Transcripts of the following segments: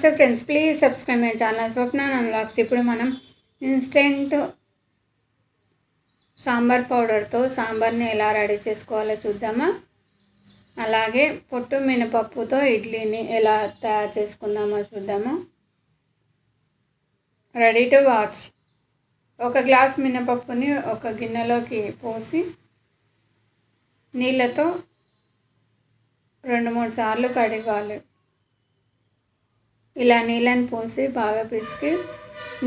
నమస్తే friends, please subscribe my channel Swapna vlogs. ఇప్పుడు మనం ఇన్స్టెంట్ సాంబార్ పౌడర్తో సాంబార్ని ఎలా రెడీ చేసుకోవాలో చూద్దామా. అలాగే పొట్టు మినపప్పుతో ఇడ్లీని ఎలా తయారు చేసుకుందామో చూద్దామా. Ready to watch. ఒక గ్లాస్ మినపప్పుని ఒక గిన్నెలోకి పోసి నీళ్ళతో 2-3 సార్లు కడగాలి. ఇలా నీళ్ళని పోసి బాగా పిసికి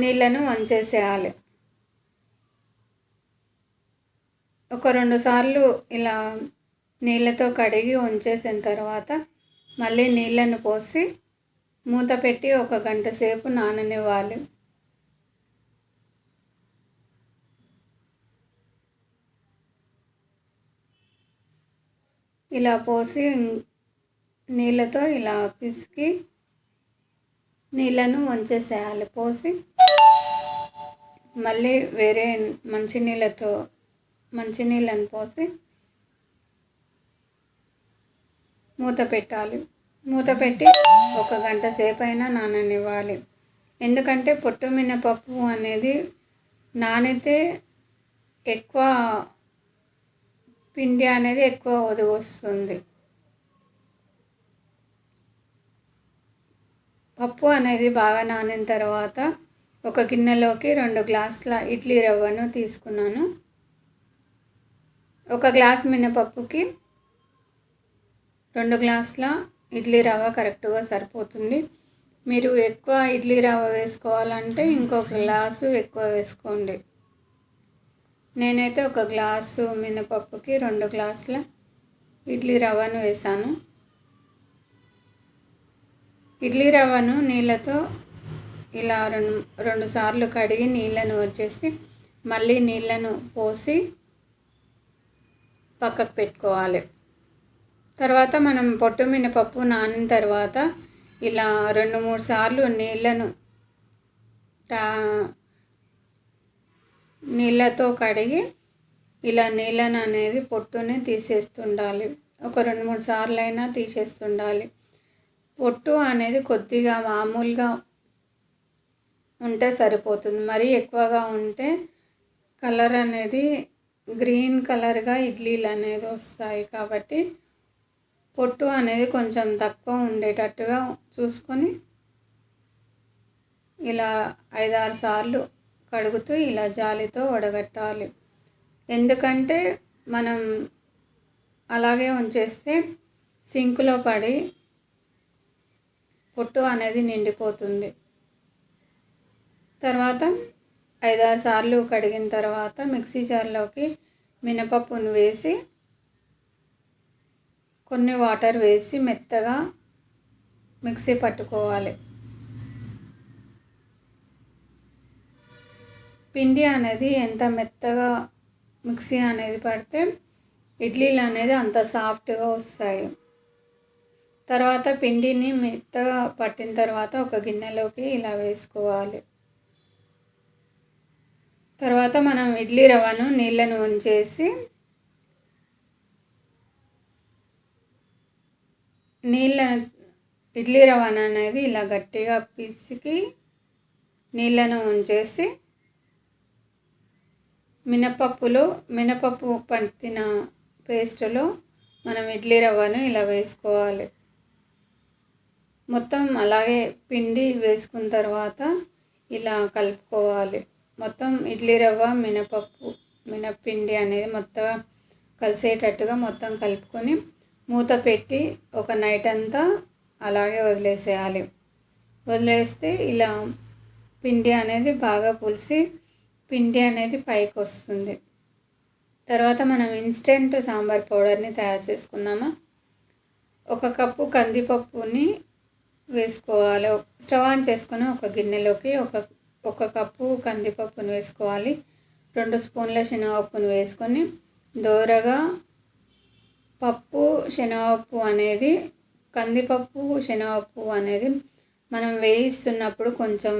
నీళ్ళను వంచేసేయాలి. ఒక 2 సార్లు ఇలా నీళ్ళతో కడిగి ఉంచేసిన తర్వాత మళ్ళీ నీళ్ళను పోసి మూత పెట్టి 1 గంట సేపు నాననివ్వాలి. ఇలా పోసి నీళ్ళతో ఇలా పిసికి నీళ్ళను వంచేసేయాలి. పోసి మళ్ళీ వేరే మంచినీళ్ళను పోసి మూత పెట్టాలి. మూత పెట్టి 1 గంట సేపు అయినా నాననివ్వాలి. ఎందుకంటే పొట్టు మినపప్పు అనేది నానితే ఎక్కువ పిండి అనేది ఎక్కువ ఒదిగొస్తుంది. పప్పు అనేది బాగా నానిన తర్వాత ఒక గిన్నెలోకి 2 గ్లాసుల ఇడ్లీ రవ్వను తీసుకున్నాను. 1 గ్లాస్ మినపప్పుకి 2 గ్లాసుల ఇడ్లీ రవ్వ కరెక్ట్గా సరిపోతుంది. మీరు ఎక్కువ ఇడ్లీ రవ్వ వేసుకోవాలంటే ఇంకొక గ్లాసు ఎక్కువ వేసుకోండి. నేనైతే 1 గ్లాసు మినపప్పుకి 2 గ్లాసుల ఇడ్లీ రవ్వను వేసాను. ఇడ్లీ రవ్వను నీళ్ళతో ఇలా 2 సార్లు కడిగి నీళ్ళను వచ్చేసి మళ్ళీ నీళ్ళను పోసి పక్కకు పెట్టుకోవాలి. తర్వాత మనం పొట్టు మినపప్పు నానిన తర్వాత ఇలా 2-3 సార్లు నీళ్ళతో కడిగి ఇలా నీళ్ళను అనేది పొట్టుని తీసేస్తుండాలి. ఒక 2-3 సార్లు అయినా తీసేస్తుండాలి. పొట్టు అనేది కొద్దిగా మామూలుగా ఉంటే సరిపోతుంది. మరీ ఎక్కువగా ఉంటే కలర్ అనేది గ్రీన్ కలర్గా ఇడ్లీలు అనేది వస్తాయి. కాబట్టి పొట్టు అనేది కొంచెం తక్కువ ఉండేటట్టుగా చూసుకొని ఇలా 5-6 సార్లు కడుగుతూ ఇలా జాలితో వడగట్టాలి. ఎందుకంటే మనం అలాగే ఉంచేస్తే సింకులో పడి పొట్టు అనేది నిండిపోతుంది. తర్వాత 5-6 సార్లు కడిగిన తర్వాత మిక్సీ జార్లోకి మినపప్పును వేసి కొన్ని వాటర్ వేసి మెత్తగా మిక్సీ పట్టుకోవాలి. పిండి అనేది ఎంత మెత్తగా మిక్సీ అనేది పడితే ఇడ్లీలు అనేది అంత సాఫ్ట్గా వస్తాయి. తర్వాత పిండిని మెత్తగా పట్టిన తర్వాత ఒక గిన్నెలోకి ఇలా వేసుకోవాలి. తర్వాత మనం ఇడ్లీ రవ్వను నీళ్ళను ఉంచేసి ఇడ్లీ రవ్వను అనేది ఇలా గట్టిగా పిసికి నీళ్ళను ఉంచేసి మినపప్పు పట్టిన పేస్టులో మనం ఇడ్లీ రవ్వను ఇలా వేసుకోవాలి. మొత్తం అలాగే పిండి వేసుకున్న తర్వాత ఇలా కలుపుకోవాలి. మొత్తం ఇడ్లీ రవ్వ మినపిండి అనేది మొత్తం కలిసేటట్టుగా మొత్తం కలుపుకొని మూత పెట్టి ఒక నైట్ అంతా అలాగే వదిలేసేయాలి. వదిలేస్తే ఇలా పిండి అనేది బాగా పులిసి పిండి అనేది పైకి వస్తుంది. తర్వాత మనం ఇన్స్టెంట్ సాంబార్ పౌడర్ని తయారు చేసుకుందామా. 1 కప్పు కందిపప్పుని వేసుకోవాలి. స్టవ్ ఆన్ చేసుకొని ఒక గిన్నెలోకి 1 కప్పు కందిపప్పును వేసుకోవాలి. 2 స్పూన్ల శనగపప్పును వేసుకొని దోరగా కందిపప్పు శనగపప్పు అనేది మనం వేయిస్తున్నప్పుడు కొంచెం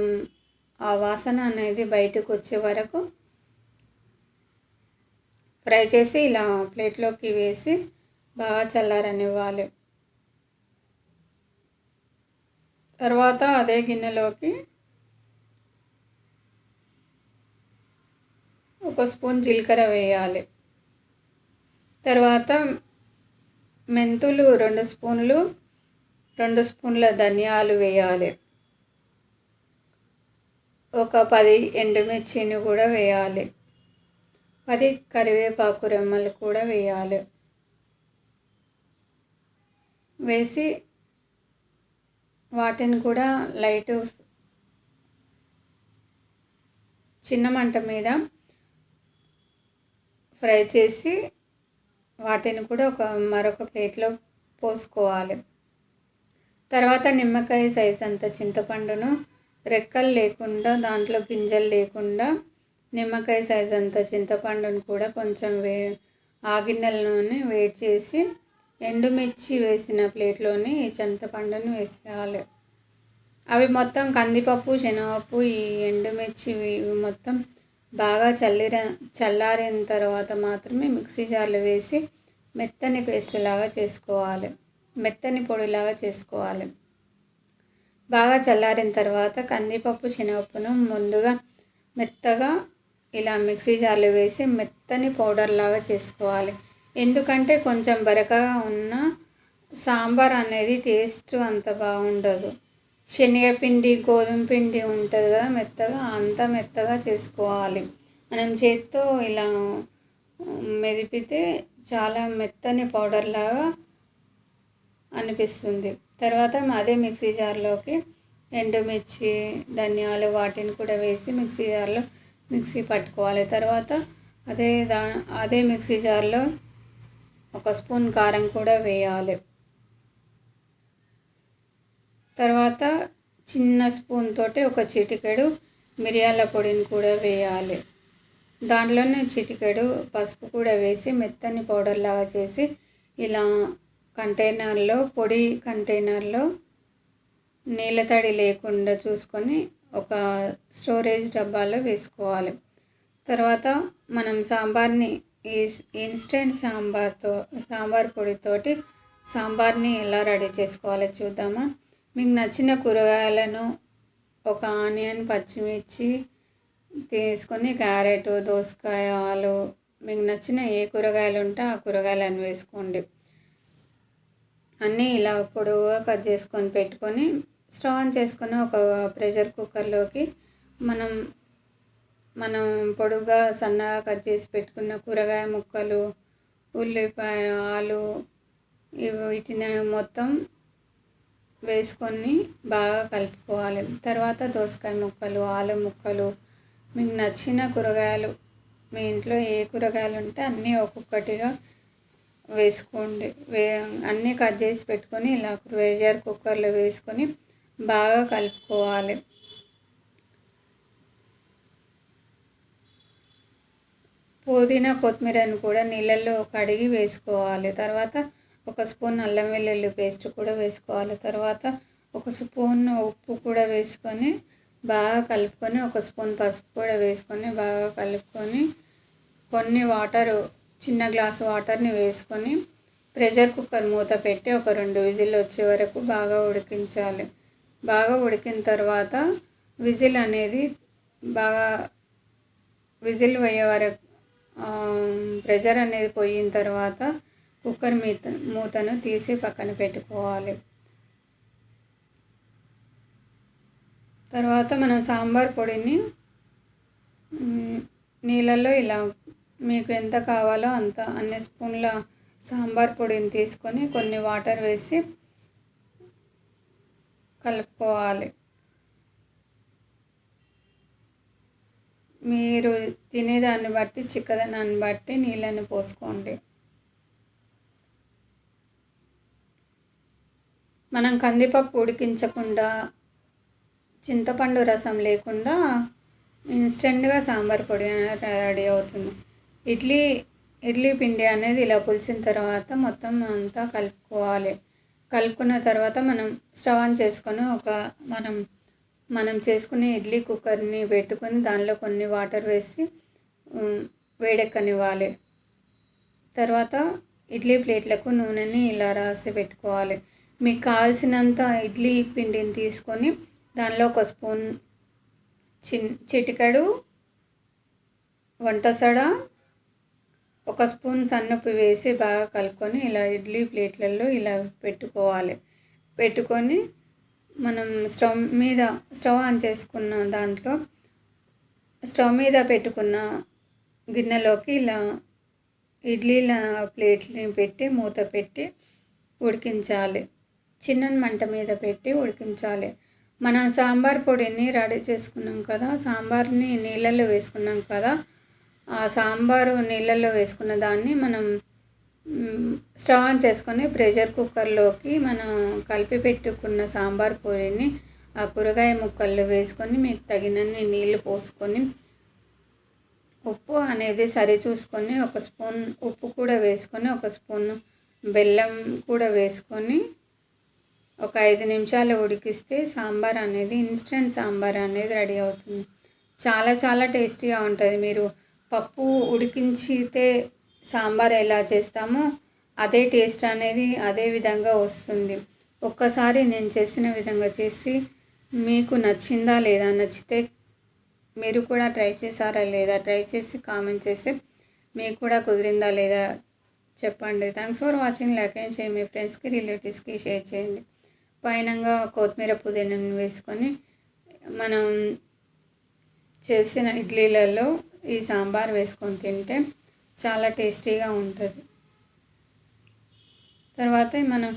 ఆ వాసన అనేది బయటకు వచ్చే వరకు ఫ్రై చేసి ఇలా ప్లేట్లోకి వేసి బాగా చల్లారనివ్వాలి. తర్వాత అదే గిన్నెలోకి ఒక స్పూన్ జీలకర్ర వేయాలి. తర్వాత మెంతులు 2 స్పూన్లు, 2 స్పూన్ల ధనియాలు వేయాలి. ఒక 10 ఎండుమిర్చిని కూడా వేయాలి. 10 కరివేపాకు రెమ్మలు కూడా వేయాలి. వేసి వాటిని కూడా చిన్న మంట మీద ఫ్రై చేసి వాటిని కూడా మరొక ప్లేట్లో పోసుకోవాలి. తర్వాత నిమ్మకాయ సైజ్ అంత చింతపండును రెక్కలు లేకుండా, దాంట్లో గింజలు లేకుండా నిమ్మకాయ సైజ్ అంత చింతపండును కూడా కొంచెం ఆ గిన్నెలోనే వేడి చేసి ఎండుమిర్చి వేసిన ప్లేట్లోని ఈ చింతపండును వేసేయాలి. అవి మొత్తం కందిపప్పు, శనగపప్పు, ఈ ఎండుమిర్చి మొత్తం బాగా చల్లారిన తర్వాత మాత్రమే మిక్సీ జార్లో వేసి మెత్తని పేస్ట్ లాగా చేసుకోవాలి, మెత్తని పొడిలాగా చేసుకోవాలి. బాగా చల్లారిన తర్వాత కందిపప్పు, శనగపప్పును ముందుగా మెత్తగా ఇలా మిక్సీ జార్లో వేసి మెత్తని పౌడర్ లాగా చేసుకోవాలి. ఎందుకంటే కొంచెం బరకగా ఉన్న సాంబార్ అనేది టేస్ట్ అంత బాగుండదు. శనగపిండి, గోధుమ పిండి ఉంటుంది కదా మెత్తగా, అంత మెత్తగా చేసుకోవాలి. మనం చేత్తో ఇలా మెదిపితే చాలా మెత్తని పౌడర్ లాగా అనిపిస్తుంది. తర్వాత అదే మిక్సీ జార్లోకి ఎండుమిర్చి, ధనియాలు వాటిని కూడా వేసి మిక్సీ జార్లో మిక్సీ పట్టుకోవాలి. తర్వాత అదే మిక్సీ జార్లో ఒక స్పూన్ కారం కూడా వేయాలి. తర్వాత చిన్న స్పూన్ తోటి ఒక చిటికెడు మిరియాల పొడిని కూడా వేయాలి. దాంట్లోనే చిటికెడు పసుపు కూడా వేసి మెత్తని పౌడర్ లాగా చేసి ఇలా పొడి కంటైనర్లో నీళ్ళ తడి లేకుండా చూసుకొని ఒక స్టోరేజ్ డబ్బాలో వేసుకోవాలి. తర్వాత మనం సాంబార్ని ఇన్స్టెంట్ సాంబార్ పొడితోటి సాంబార్ని ఎలా రెడీ చేసుకోవాలో చూద్దామా. మీకు నచ్చిన కూరగాయలను ఒక ఆనియన్, పచ్చిమిర్చి తీసుకొని క్యారెట్, దోసకాయ, ఆలు, మీకు నచ్చిన ఏ కూరగాయలు ఉంటే ఆ కూరగాయలను వేసుకోండి. అన్నీ ఇలా పొడవుగా కట్ చేసుకొని పెట్టుకొని స్టవ్ ఆన్ చేసుకొని ఒక ప్రెషర్ కుక్కర్లోకి మనం పొడుగా సన్నగా కట్ చేసి పెట్టుకున్న కూరగాయ ముక్కలు, ఉల్లిపాయ, ఆలు వీటిని మొత్తం వేసుకొని బాగా కలుపుకోవాలి. తర్వాత దోసకాయ ముక్కలు, ఆలు ముక్కలు, మీకు నచ్చిన కూరగాయలు, మీ ఇంట్లో ఏ కూరగాయలు ఉంటే అన్నీ ఒక్కొక్కటిగా వేసుకోండి. అన్నీ కట్ చేసి పెట్టుకొని ఇలా ప్రెషర్ కుక్కర్లో వేసుకొని బాగా కలుపుకోవాలి. పుదీనా, కొత్తిమీరను కూడా నీళ్ళల్లో కడిగి వేసుకోవాలి. తర్వాత ఒక స్పూన్ అల్లం వెల్లుల్లి పేస్ట్ కూడా వేసుకోవాలి. తర్వాత ఒక స్పూన్ ఉప్పు కూడా వేసుకొని బాగా కలుపుకొని, ఒక స్పూన్ పసుపు కూడా వేసుకొని బాగా కలుపుకొని కొన్ని చిన్న గ్లాసు వాటర్ని వేసుకొని ప్రెషర్ కుక్కర్ మూత పెట్టి ఒక 2 విజిల్ వచ్చే వరకు బాగా ఉడికించాలి. బాగా ఉడికిన తర్వాత విజిల్ అనేది బాగా విజిల్ పోయే వరకు ప్రెషర్ అనేది పోయిన తర్వాత కుక్కర్ మూతను తీసి పక్కన పెట్టుకోవాలి. తర్వాత మనం సాంబార్ పొడిని నీళ్ళల్లో ఇలా మీకు ఎంత కావాలో అన్ని స్పూన్ల సాంబార్ పొడిని తీసుకొని కొన్ని వాటర్ వేసి కలుపుకోవాలి. మీరు తినేదాన్ని బట్టి, చిక్కదనాన్ని బట్టి నీళ్ళని పోసుకోండి. మనం కందిపప్పు ఉడికించకుండా, చింతపండు రసం లేకుండా ఇన్స్టెంట్గా సాంబార్ పొడి రెడీ అవుతుంది. ఇడ్లీ పిండి అనేది ఇలా పులిసిన తర్వాత మొత్తం అంతా కలుపుకోవాలి. కలుపుకున్న తర్వాత మనం స్టవ్ ఆన్ చేసుకొని మనం చేసుకునే ఇడ్లీ కుక్కర్ని పెట్టుకొని దానిలో కొన్ని వాటర్ వేసి వేడెక్కనివ్వాలి. తర్వాత ఇడ్లీ ప్లేట్లకు నూనెని ఇలా రాసి పెట్టుకోవాలి. మీకు కావాల్సినంత ఇడ్లీ పిండిని తీసుకొని దానిలో ఒక స్పూన్ చిటికెడు వంట సోడా, ఒక స్పూన్ సన్నుప్పు వేసి బాగా కలుపుకొని ఇలా ఇడ్లీ ప్లేట్లలో ఇలా పెట్టుకోవాలి. పెట్టుకొని మనం స్టవ్ ఆన్ చేసుకున్న దాంట్లో స్టవ్ మీద పెట్టుకున్న గిన్నెలోకి ఇలా ఇడ్లీల ప్లేట్ని పెట్టి మూత పెట్టి ఉడికించాలి. చిన్న మంట మీద పెట్టి ఉడికించాలి. మనం సాంబార్ పొడిని రెడీ చేసుకున్నాం కదా, సాంబార్ని నీళ్ళల్లో వేసుకున్నాం కదా, ఆ సాంబారు నీళ్ళల్లో వేసుకున్న దాన్ని మనం స్టవ్ ఆన్ చేసుకొని ప్రెషర్ కుక్కర్లోకి మనం కలిపి పెట్టుకున్న సాంబార్ పొడిని ఆ కూరగాయ ముక్కల్లో వేసుకొని మీకు తగినన్ని నీళ్ళు పోసుకొని ఉప్పు అనేది సరి చూసుకొని ఒక స్పూన్ ఉప్పు కూడా వేసుకొని ఒక స్పూన్ బెల్లం కూడా వేసుకొని ఒక 5 నిమిషాలు ఉడికిస్తే సాంబార్ అనేది ఇన్స్టెంట్ సాంబార్ అనేది రెడీ అవుతుంది. చాలా చాలా టేస్టీగా ఉంటుంది. మీరు పప్పు ఉడికించితే సాంబార్ ఎలా చేస్తామో అదే టేస్ట్ అనేది అదే విధంగా వస్తుంది. ఒక్కసారి నేను చేసిన విధంగా చేసి మీకు నచ్చిందా లేదా, నచ్చితే మీరు కూడా ట్రై చేశారా లేదా, ట్రై చేసి కామెంట్ చేసి మీకు కూడా కుదిరిందా లేదా చెప్పండి. Thanks for watching. Like and share, మీ ఫ్రెండ్స్కి రిలేటివ్స్కి షేర్ చేయండి. పైనంగా కొత్తిమీర పుదీనాను వేసుకొని మనం చేసిన ఇడ్లీలలో ఈ సాంబార్ వేసుకొని తింటే చాలా టేస్టీగా ఉంటుంది. తర్వాత మనం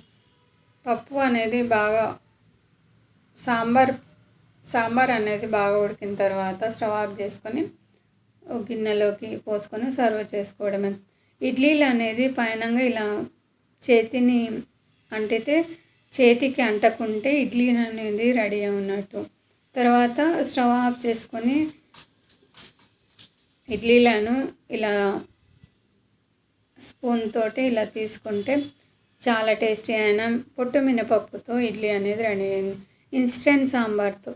పప్పు అనేది బాగా సాంబార్ అనేది బాగా ఉడికిన తర్వాత స్టవ్ ఆఫ్ చేసుకొని ఒక గిన్నెలోకి పోసుకొని సర్వ్ చేసుకోవడమే. ఇడ్లీలు అనేది పైనంగా ఇలా చేతిని అంటితే చేతికి అంటకుంటే ఇడ్లీ అనేది రెడీ ఉన్నట్టు. తర్వాత స్టవ్ ఆఫ్ చేసుకొని ఇడ్లీలను ఇలా స్పూన్ తోటి ఇలా తీసుకుంటే చాలా టేస్టీ అయిన పొట్టు మినపప్పుతో ఇడ్లీ అనేది రెడీ అయింది, ఇన్స్టెంట్ సాంబార్తో.